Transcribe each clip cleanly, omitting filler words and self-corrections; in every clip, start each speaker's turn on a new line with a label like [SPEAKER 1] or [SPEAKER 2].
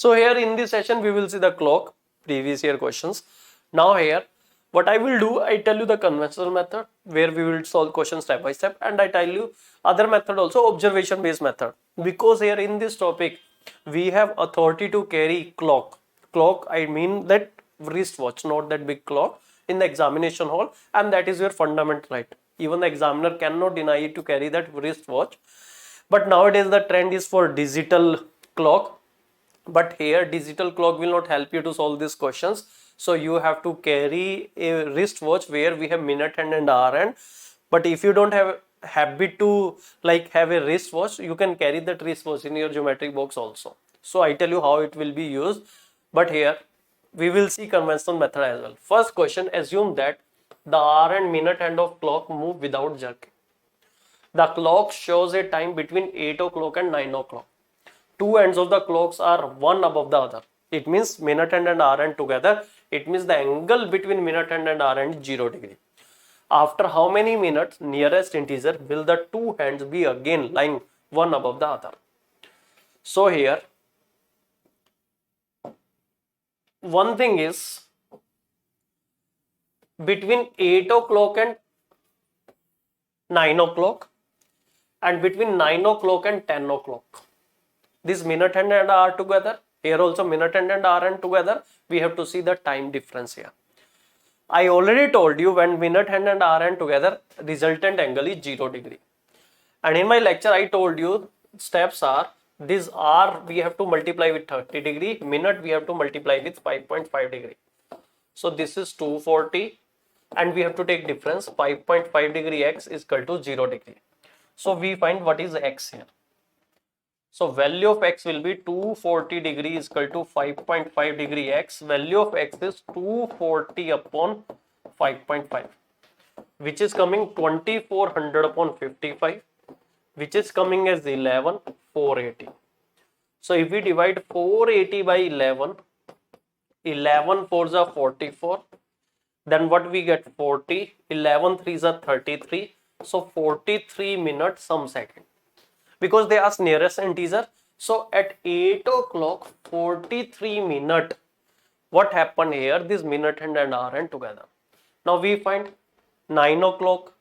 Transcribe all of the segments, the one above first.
[SPEAKER 1] So here in this session we will see the clock, previous year questions. Now here what I will do, I tell you the conventional method where we will solve questions step by step, and I tell you other method also, observation based method, because here in this topic we have authority to carry clock. Clock, I mean that wristwatch, not that big clock, in the examination hall, and that is your fundamental right. Even the examiner cannot deny you to carry that wristwatch. But nowadays the trend is for digital clock, but here digital clock will not help you to solve these questions. So you have to carry a wristwatch where we have minute hand and hour hand. But if you don't have habit to like have a wristwatch, you can carry that wristwatch in your geometry box also. So I tell you how it will be used. But here we will see conventional method as well. First question, assume that the hour and minute hand of clock move without jerking. The clock shows a time between 8 o'clock and 9 o'clock. Two ends of the clocks are one above the other. It means minute hand and hour hand together. It means the angle between minute hand and hour hand is 0 degree. After how many minutes, nearest integer, will the two hands be again lying one above the other? So here, one thing is, between 8 o'clock and 9 o'clock, and between 9 o'clock and 10 o'clock, this minute hand and hour together, here also minute hand and hour hand together, we have to see the time difference here. I already told you when minute hand and hour hand together, resultant angle is 0 degree. And in my lecture I told you steps are, this hour we have to multiply with 30 degree, minute we have to multiply with 5.5 degree. So this is 240 and we have to take difference, 5.5 degree x is equal to 0 degree. So we find what is x here. So value of x will be 240 degree is equal to 5.5 degree x. Value of x is 240 upon 5.5, which is coming 2400 upon 55, which is coming as 11,480. So if we divide 480 by 11, 11 fours are 44, then what we get 40, 11 threes are 33, so 43 minutes some second. Because they ask nearest integer, so at 8 o'clock 43 minute, what happened here, this minute hand and hour hand together. Now we find 9 o'clock,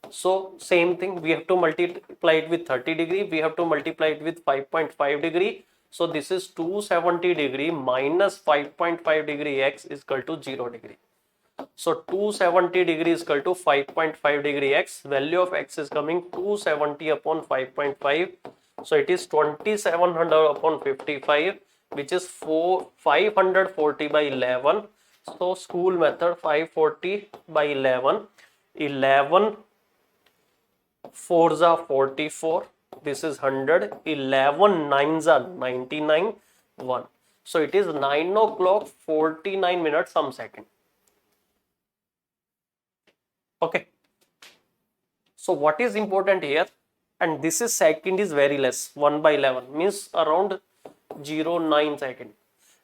[SPEAKER 1] so same thing, we have to multiply it with 30 degree, we have to multiply it with 5.5 degree, so this is 270 degree minus 5.5 degree x is equal to 0 degree. So 270 degree is equal to 5.5 degree x. Value of x is coming 270 upon 5.5. So it is 2700 upon 55, which is 540 by 11. So school method 540 by 11. 11 fours are 44. This is 100. 11 nines are 99. 1. So it is 9 o'clock 49 minutes some second. Okay, so what is important here, and this is second is very less, 1 by 11 means around 0.9 second,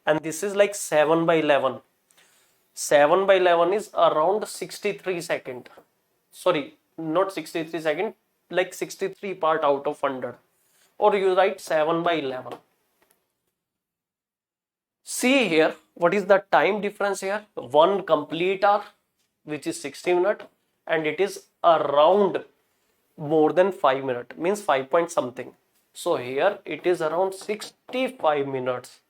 [SPEAKER 1] and this is like 7 by 11. 7 by 11 is around 63 second. Sorry, not 63 second, like 63 part out of 100, or you write 7 by 11. See here, what is the time difference here? 1 complete hour, which is 60 minutes. And it is around more than 5 minutes, means 5 point something. So here it is around 65 minutes.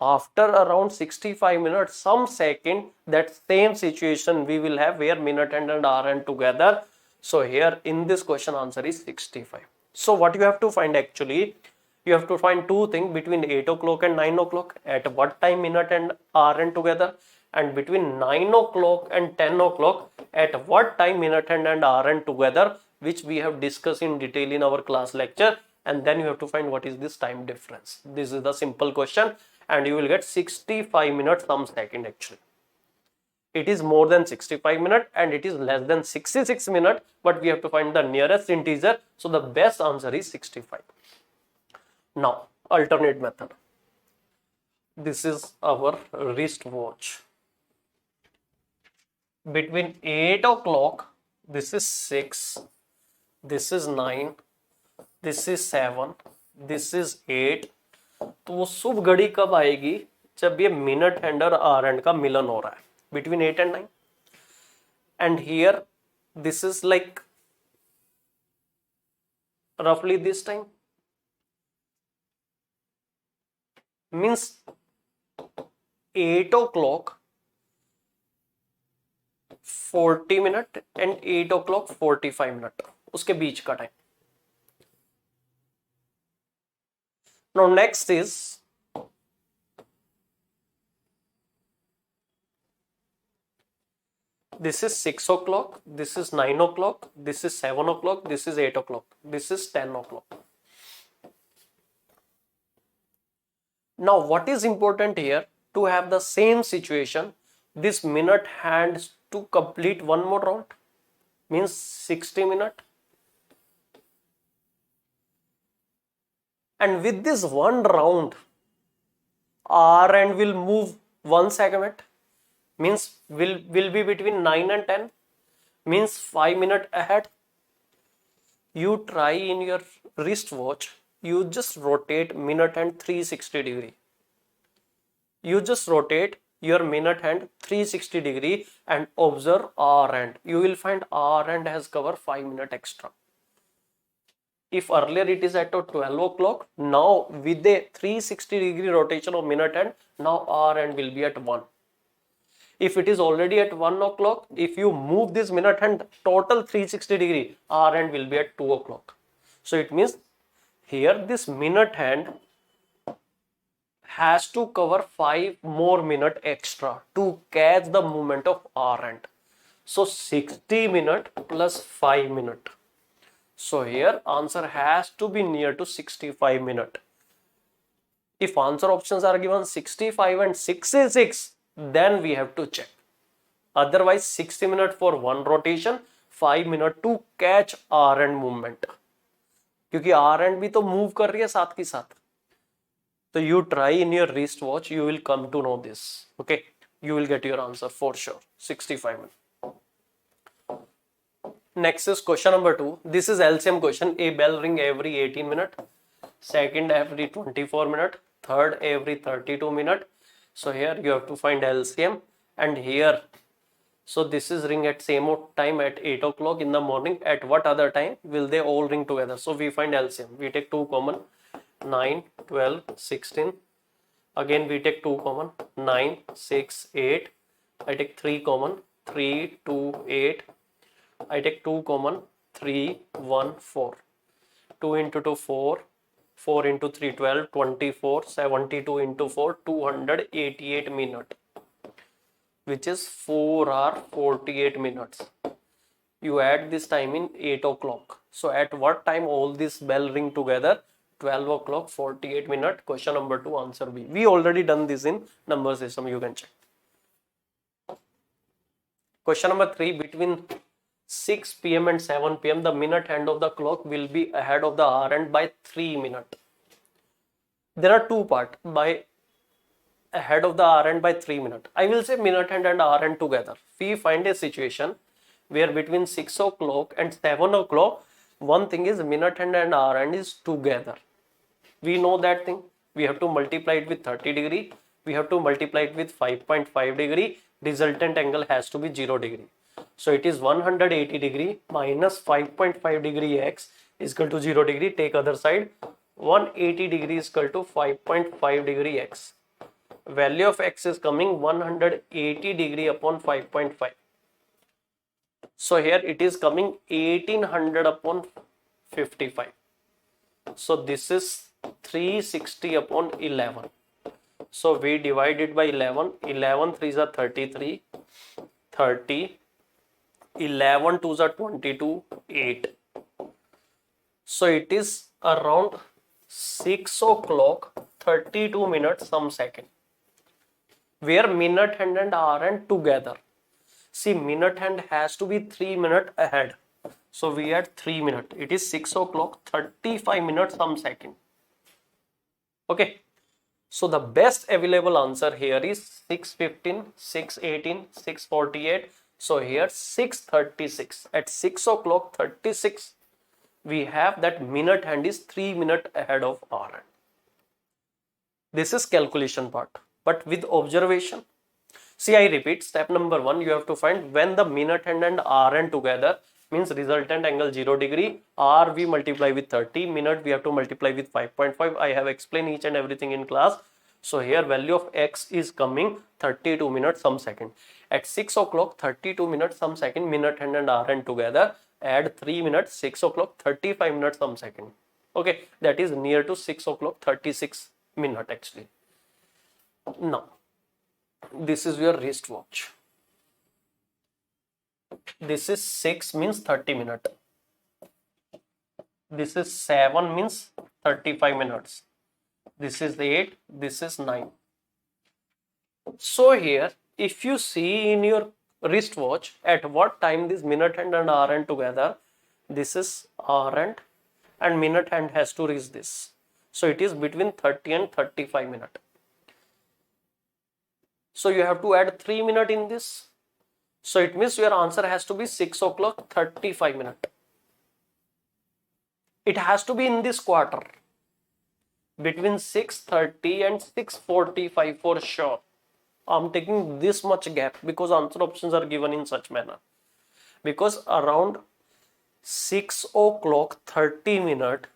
[SPEAKER 1] After around 65 minutes, some second, that same situation we will have where minute hand and hour hand together. So here in this question answer is 65. So what you have to find actually, you have to find two things between 8 o'clock and 9 o'clock, at what time minute and hour hand together, and between 9 o'clock and 10 o'clock, at what time minute hand and hour hand together, which we have discussed in detail in our class lecture, and then you have to find what is this time difference. This is the simple question, and you will get 65 minutes some second actually. It is more than 65 minutes and it is less than 66 minutes, but we have to find the nearest integer, so the best answer is 65. Now, alternate method. This is our wristwatch. Between 8 o'clock, this is 6, this is 9, this is 7, this is 8, तो वो शुभ घड़ी कब आएगी? जब ये minute hand और our hand का मिलन हो रहा है between 8 and 9. And here this is like roughly this time, means 8 o'clock 40 minute and 8 o'clock 45 minute, उसके बीच का time. Now next is this is 6 o'clock, this is 9 o'clock, this is 7 o'clock, this is 8 o'clock, this is 10 o'clock. Now what is important here? To have the same situation, this minute hands to complete one more round, means 60 minute. And with this one round, R and will move 1 segment, means will be between 9 and 10, means 5 minutes ahead. You try in your wristwatch, you just rotate minute hand 360 degree. You just rotate your minute hand 360 degree and observe R end. You will find R end has covered 5 minutes extra. If earlier it is at 12 o'clock, now with a 360 degree rotation of minute hand, now R end will be at 1. If it is already at 1 o'clock, if you move this minute hand total 360 degree, R end will be at 2 o'clock. So it means here this minute hand has to cover 5 more minutes extra to catch the movement of R end. So 60 minutes plus 5 minutes. So here answer has to be near to 65 minutes. If answer options are given 65 and 66, then we have to check. Otherwise 60 minutes for one rotation, 5 minutes to catch R end movement. क्योंकि R end भी तो move कर रही है साथ की साथ. So you try in your wristwatch, you will come to know this. Okay, you will get your answer for sure. 65 minutes. Next is question number 2. This is LCM question. A bell ring every 18 minutes, second every 24 minutes, third every 32 minutes. So here you have to find LCM, and here, so this is ring at same time at 8 o'clock in the morning. At what other time will they all ring together? So we find LCM. We take 2 common, 9, 12, 16. Again we take 2 common, 9, 6, 8. I take 3 common, 3, 2, 8. I take 2 common, 3, 1, 4. 2 into 2, 4. 4 into 3, 12, 24, 72 into 4, 288 minutes, which is 4 hours 48 minutes. You add this time in 8 o'clock. So at what time all this bell ring together? 12 o'clock 48 minutes. Question number 2, answer B. We already done this in number system, you can check. Question number 3, between 6 p.m. and 7 p.m. the minute hand of the clock will be ahead of the hour hand by 3 minutes. There are two parts. By ahead of the hour hand by 3 minutes. I will say minute hand and hour hand together. We find a situation where between 6 o'clock and 7 o'clock, one thing is minute hand and hour hand is together. We know that thing. We have to multiply it with 30 degree. We have to multiply it with 5.5 degree. Resultant angle has to be 0 degree. So it is 180 degree minus 5.5 degree x is equal to 0 degree. Take other side. 180 degree is equal to 5.5 degree x. Value of x is coming 180 degree upon 5.5. So here it is coming 1800 upon 55. So this is 360 upon 11. So we divide it by 11. 11 3s are 33. 30. 11 2s are 22. 8. So it is around 6 o'clock 32 minutes some second. Where minute hand and hour hand together. See, minute hand has to be 3 minutes ahead. So we add 3 minutes. It is 6 o'clock 35 minutes some second. Okay. So the best available answer here is 6:15, 6:18, 6:48. So here 6:36. At 6 o'clock 36, we have that minute hand is 3 minutes ahead of hour hand. This is calculation part, but with observation. See, I repeat, step number 1, you have to find when the minute hand and RN together means resultant angle 0 degree, R we multiply with 30, minute we have to multiply with 5.5. I have explained each and everything in class. So here value of X is coming 32 minutes some second. At 6 o'clock, 32 minutes some second, minute hand and RN together, add 3 minutes, 6 o'clock, 35 minutes some second. Okay, that is near to 6 o'clock, 36 minute actually. Now, this is your wristwatch. This is 6 means 30 minutes. This is 7 means 35 minutes. This is 8, this is 9. So here, if you see in your wristwatch, at what time this minute hand and hour hand together, this is hour hand and minute hand has to reach this. So it is between 30 and 35 minutes. So you have to add 3 minutes in this. So it means your answer has to be 6 o'clock 35 minutes. It has to be in this quarter. Between 6:30 and 6:45 for sure. I'm taking this much gap because answer options are given in such manner. Because around 6 o'clock 30 minutes,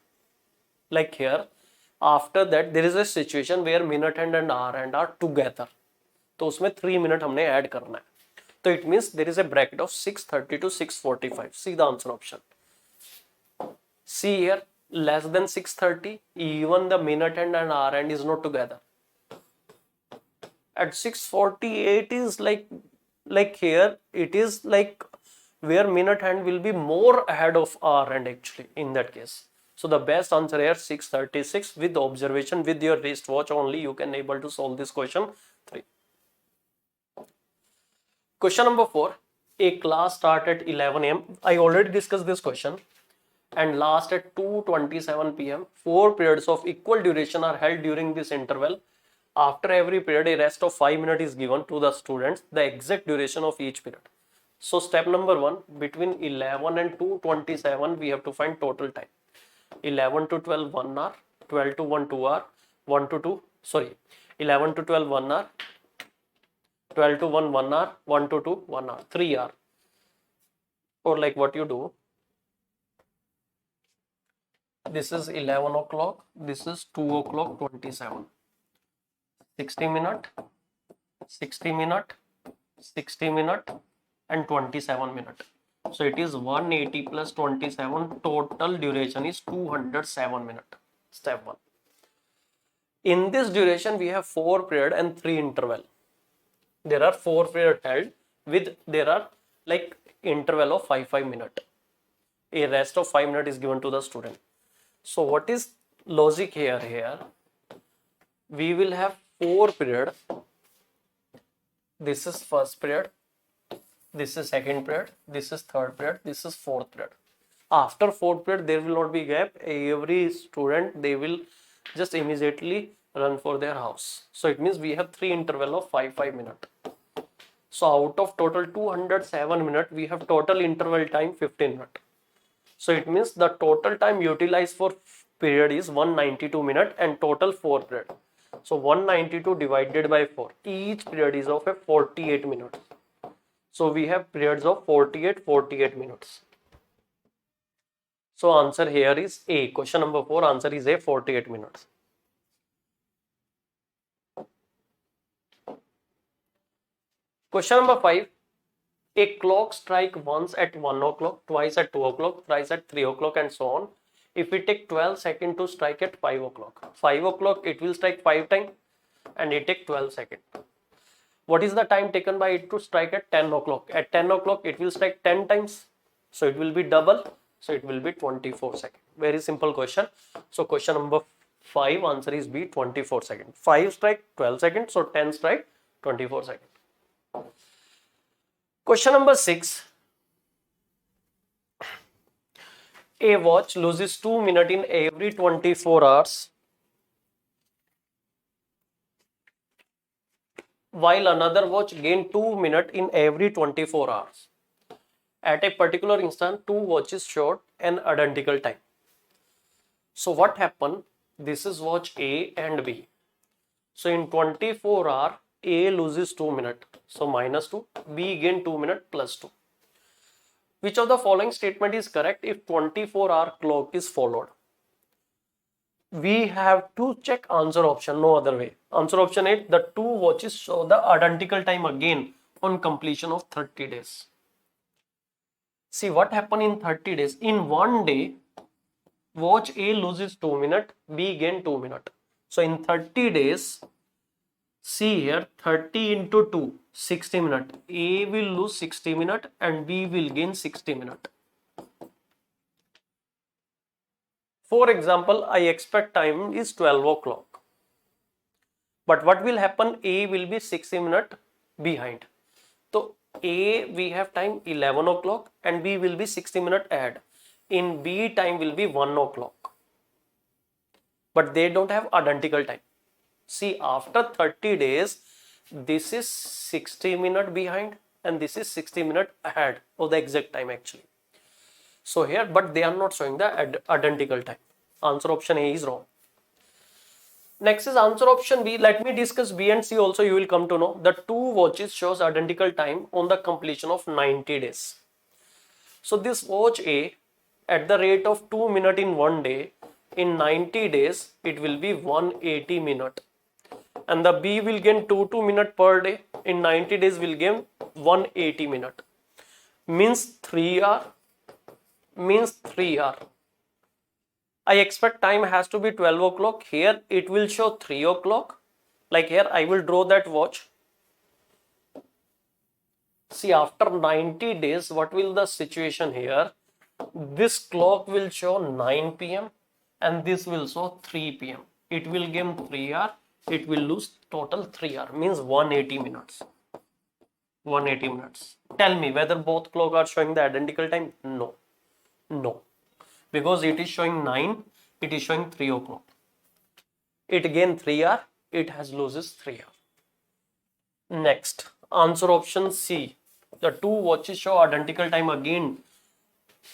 [SPEAKER 1] like here, after that there is a situation where minute hand and hour hand are together. तो उसमें 3 minute हमने add करना है. तो it means there is a bracket of 6:30 to 6:45. See the answer option. See here, less than 6:30, even the minute hand and hour hand is not together. At 6:48 is like here, it is like where minute hand will be more ahead of hour hand actually in that case. So the best answer here 6:36 with observation with your wristwatch only you can able to solve this question 3. Question number 4. A class start at 11 am. I already discussed this question. And last at 2:27 pm. 4 periods of equal duration are held during this interval. After every period, a rest of 5 minutes is given to the students. The exact duration of each period. So step number 1, between 11 and 2:27, we have to find total time. 11 to 12, 1 hour. 12 to 1, 2 hour. 1 to 2, sorry. 11 to 12, 1 hour. 12 to 1, 1 hour. 1 to 2, 1 hour. 3 hour. Or like what you do. This is 11 o'clock. This is 2 o'clock 27. 60 minute, 60 minute, 60 minute and 27 minute. So it is 180 plus 27. Total duration is 207 minute. Step 1. In this duration, we have 4 period and 3 interval. There are 4 period held with there are like interval of 5 minute. A rest of 5 minute is given to the student. So what is logic here? Here we will have 4 period. This is first period. This is second period. This is third period. This is fourth period. After fourth period, there will not be gap. Every student they will just immediately run for their house. So it means we have 3 interval of 5 minute. So out of total 207 minute, we have total interval time 15 minute. So it means the total time utilized for period is 192 minute and total 4 period. So 192 divided by 4. Each period is of a 48 minutes. So we have periods of 48 minutes. So answer here is A. Question number 4 answer is A, 48 minutes. Question number 5. A clock strike once at 1 o'clock, twice at 2 o'clock, thrice at 3 o'clock and so on. If we take 12 seconds to strike at 5 o'clock. 5 o'clock it will strike 5 times and it take 12 seconds. What is the time taken by it to strike at 10 o'clock? At 10 o'clock it will strike 10 times. So it will be double. So it will be 24 seconds. Very simple question. So question number 5 answer is B, 24 seconds. 5 strike 12 seconds. So 10 strike 24 seconds. Question number 6. A watch loses 2 minutes in every 24 hours, while another watch gains 2 minutes in every 24 hours. At a particular instant, 2 watches showed an identical time. So what happened? This is watch A and B. So in 24 hour, A loses 2 minutes. So minus 2, B gain 2 minutes plus 2. Which of the following statement is correct if 24-hour clock is followed? We have to check answer option, no other way. Answer option 8, the two watches show the identical time again on completion of 30 days. See what happened in 30 days. In one day, watch A loses 2 minutes, B gain 2 minutes. So in 30 days, see here 30 into 2, 60 minutes. A will lose 60 minutes and B will gain 60 minutes. For example, I expect time is 12 o'clock. But what will happen? A will be 60 minutes behind. So A we have time 11 o'clock and B will be 60 minutes ahead. In B time will be 1 o'clock. But they don't have identical time. See, after 30 days, this is 60 minutes behind and this is 60 minutes ahead of the exact time actually. So here, but they are not showing the identical time. Answer option A is wrong. Next is answer option B. Let me discuss B and C also, you will come to know. The two watches shows identical time on the completion of 90 days. So this watch A at the rate of 2 minutes in one day, in 90 days, it will be 180 minutes. And the B will gain 2 minutes per day. In 90 days will gain 180 minutes. Means 3 hours. Means 3 hours. I expect time has to be 12 o'clock. Here it will show 3 o'clock. Like here I will draw that watch. See, after 90 days, what will the situation here? This clock will show 9 p.m. and this will show 3 p.m. It will gain 3 hours. It will lose total 3 hours. Means 180 minutes. 180 minutes. Tell me whether both clock are showing the identical time? No. No. Because it is showing 9, it is showing 3 o'clock. It gain 3 hours, it has loses 3 hours. Next, answer option C. The two watches show identical time again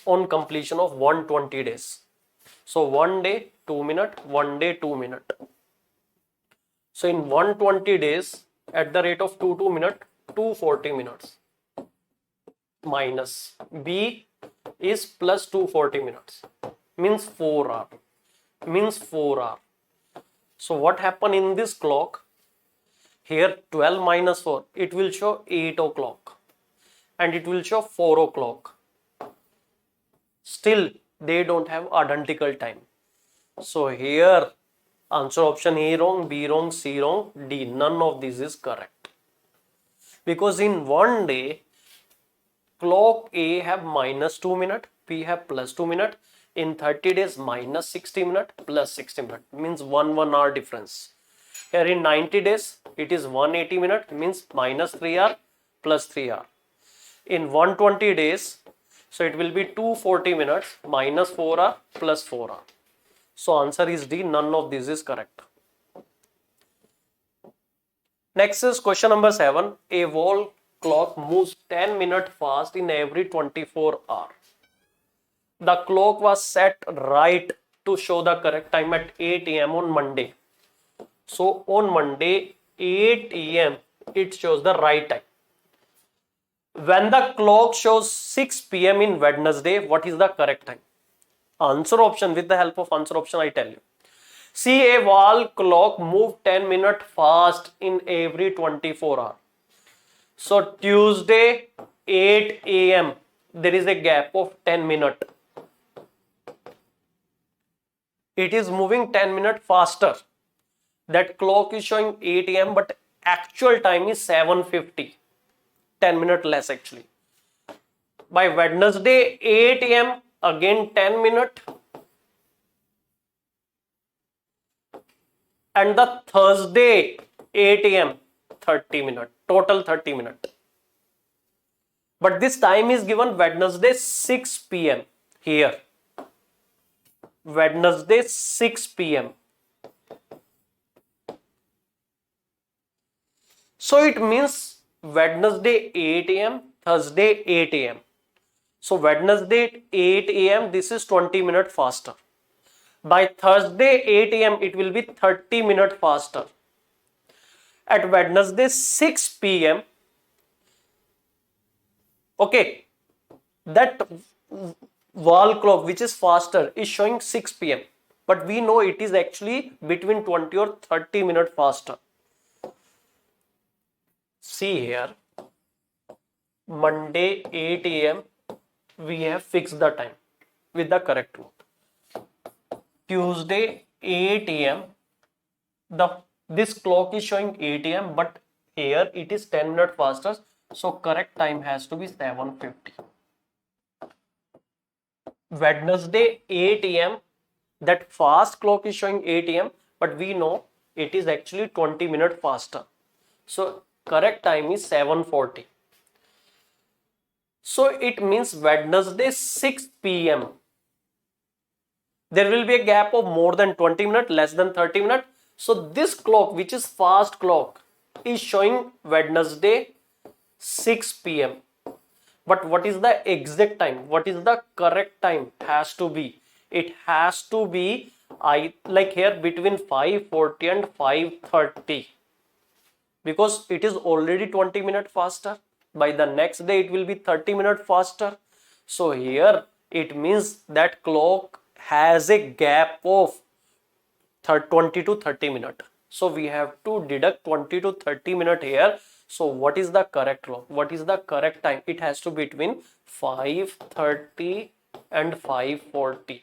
[SPEAKER 1] on completion of 120 days. So 1 day, 2 minutes, 1 day, 2 minutes. So in 120 days, at the rate of 2 minutes, 240 minutes. Minus B is plus 240 minutes. Means 4 hours. Means 4 hours. So what happened in this clock? Here 12 minus 4, it will show 8 o'clock. And it will show 4 o'clock. Still, they don't have identical time. So here, answer option A wrong, B wrong, C wrong, D. None of this is correct. Because in one day, clock A have minus 2 minutes, B have plus 2 minutes. In 30 days, minus 60 minutes, plus 60 minutes. Means 1 hour difference. Here in 90 days, it is 180 minutes. Means minus 3 hours, plus 3 hours. In 120 days, so it will be 240 minutes, minus 4 hours, plus 4 hours. So answer is D. None of this is correct. Next is question number 7. A wall clock moves 10 minutes fast in every 24 hours. The clock was set right to show the correct time at 8 a.m. on Monday. So on Monday, 8 a.m. it shows the right time. When the clock shows 6 p.m. in Wednesday, what is the correct time? Answer option, with the help of answer option, I tell you. See, a wall clock move 10 minutes fast in every 24 hours. So Tuesday, 8 a.m. there is a gap of 10 minutes. It is moving 10 minutes faster. That clock is showing 8 a.m. but actual time is 7:50. 10 minutes less actually. By Wednesday 8 a.m. again 10 minutes. And the Thursday 8 a.m. 30 minutes. Total 30 minutes. But this time is given Wednesday 6 p.m. here. Wednesday 6 p.m. So it means Wednesday 8 a.m. Thursday 8 a.m. So Wednesday 8 a.m. this is 20 minutes faster. By Thursday 8 a.m. it will be 30 minutes faster. at Wednesday 6 p.m. Okay, that wall clock which is faster is showing 6 p.m. but we know it is actually between 20 or 30 minutes faster. See here, Monday 8 a.m. we have fixed the time with the correct one. Tuesday 8 a.m. This clock is showing 8 a.m. but here it is 10 minutes faster, so correct time has to be 7:50. Wednesday 8 a.m. that fast clock is showing 8 a.m. but we know it is actually 20 minutes faster, so correct time is 7:40. So it means Wednesday 6 p.m. there will be a gap of more than 20 minutes, less than 30 minutes. So this clock, which is fast clock, is showing Wednesday 6 p.m. But what is the exact time? What is the correct time? Has to be. It has to be like here between 5:40 and 5:30. Because it is already 20 minutes faster. By the next day it will be 30 minutes faster. So here it means that clock has a gap of 20 to 30 minutes. So we have to deduct 20 to 30 minutes here. So what is the correct clock? What is the correct time? It has to be between 5:30 and 5:40.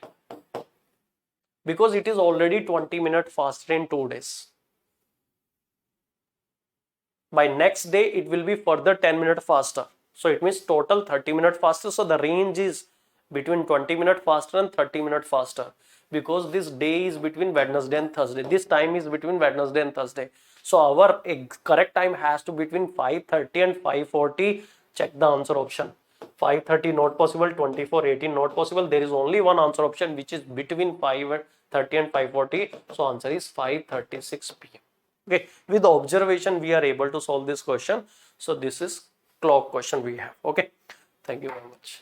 [SPEAKER 1] Because it is already 20 minutes faster in 2 days. By next day it will be further 10 minutes faster. So it means total 30 minutes faster. So the range is between 20 minutes faster and 30 minutes faster. Because this day is between Wednesday and Thursday. This time is between Wednesday and Thursday. So our correct time has to be between 5:30 and 5:40. Check the answer option. 5:30 not possible, 24:18 not possible. There is only one answer option which is between 5:30 and 5:40. So answer is 5:36 p.m. Okay, with observation we are able to solve this question. So this is clock question we have. Okay, thank you very much.